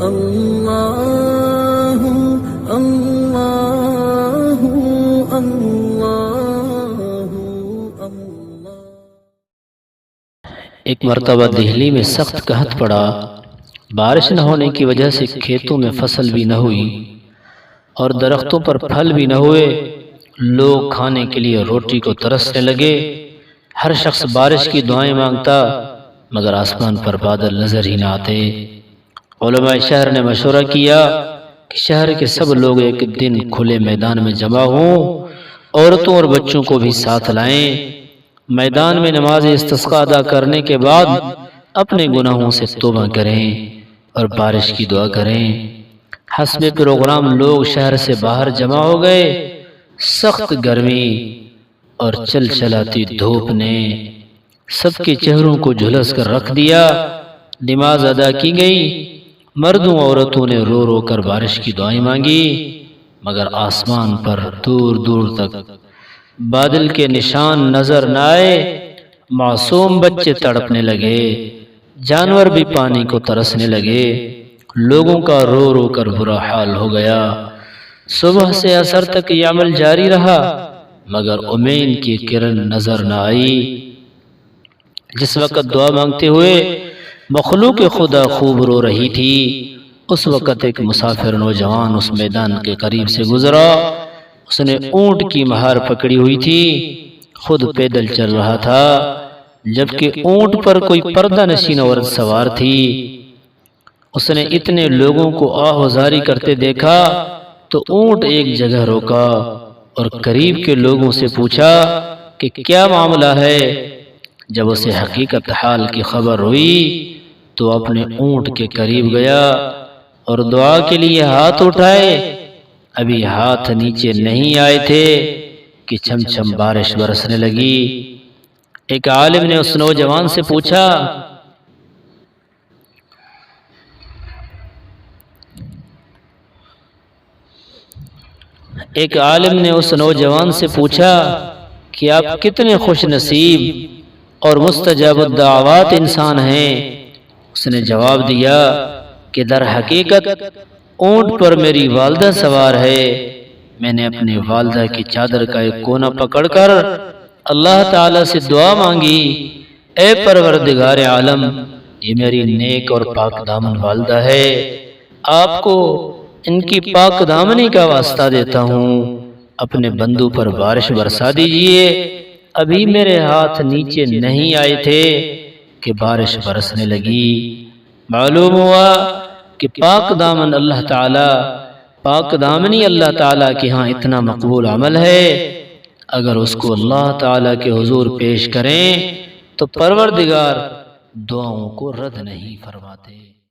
اللہ اللہ اللہ اللہ۔ ایک مرتبہ دہلی میں سخت قحط پڑا، بارش نہ ہونے کی وجہ سے کھیتوں میں فصل بھی نہ ہوئی اور درختوں پر پھل بھی نہ ہوئے۔ لوگ کھانے کے لیے روٹی کو ترسنے لگے۔ ہر شخص بارش کی دعائیں مانگتا مگر آسمان پر بادل نظر ہی نہ آتے۔ علماء شہر نے مشورہ کیا کہ شہر کے سب لوگ ایک دن کھلے میدان میں جمع ہوں، عورتوں اور بچوں کو بھی ساتھ لائیں، میدان میں نماز استسقاء ادا کرنے کے بعد اپنے گناہوں سے توبہ کریں اور بارش کی دعا کریں۔ حسب پروگرام لوگ شہر سے باہر جمع ہو گئے۔ سخت گرمی اور چلچلاتی دھوپ نے سب کے چہروں کو جھلس کر رکھ دیا۔ نماز ادا کی گئی، مردوں عورتوں نے رو رو کر بارش کی دعائیں مانگی، مگر آسمان پر دور دور تک بادل کے نشان نظر نہ آئے۔ معصوم بچے تڑپنے لگے، جانور بھی پانی کو ترسنے لگے، لوگوں کا رو رو کر برا حال ہو گیا۔ صبح سے عصر تک یہ عمل جاری رہا مگر امید کی کرن نظر نہ آئی۔ جس وقت دعا مانگتے ہوئے مخلوق خدا خوب رو رہی تھی، اس وقت ایک مسافر نوجوان اس میدان کے قریب سے گزرا۔ اس نے اونٹ کی مہار پکڑی ہوئی تھی، خود پیدل چل رہا تھا، جبکہ اونٹ پر کوئی پردہ نشین عورت سوار تھی۔ اس نے اتنے لوگوں کو آہوازاری کرتے دیکھا تو اونٹ ایک جگہ روکا اور قریب کے لوگوں سے پوچھا کہ کیا معاملہ ہے۔ جب اسے حقیقت حال کی خبر ہوئی تو اپنے اونٹ کے قریب گیا اور دعا کے لیے ہاتھ اٹھائے۔ ابھی ہاتھ نیچے نہیں آئے تھے کہ چھم چھم بارش برسنے لگی۔ ایک عالم نے اس نوجوان سے پوچھا کہ آپ کتنے خوش نصیب اور مستجاب الدعوات انسان ہیں۔ اس نے جواب دیا کہ در حقیقت اونٹ پر میری والدہ سوار ہے۔ میں نے اپنی والدہ کی چادر کا ایک کونا پکڑ کر اللہ تعالیٰ سے دعا مانگی، اے پروردگار عالم، یہ میری نیک اور پاک دامن والدہ ہے، آپ کو ان کی پاک دامنی کا واسطہ دیتا ہوں، اپنے بندوں پر بارش برسا دیجئے۔ ابھی میرے ہاتھ نیچے نہیں آئے تھے کہ بارش برسنے لگی۔ معلوم ہوا کہ پاک دامن اللہ تعالیٰ، پاک دامنی اللہ تعالیٰ کے ہاں اتنا مقبول عمل ہے، اگر اس کو اللہ تعالیٰ کے حضور پیش کریں تو پروردگار دعاؤں کو رد نہیں فرماتے۔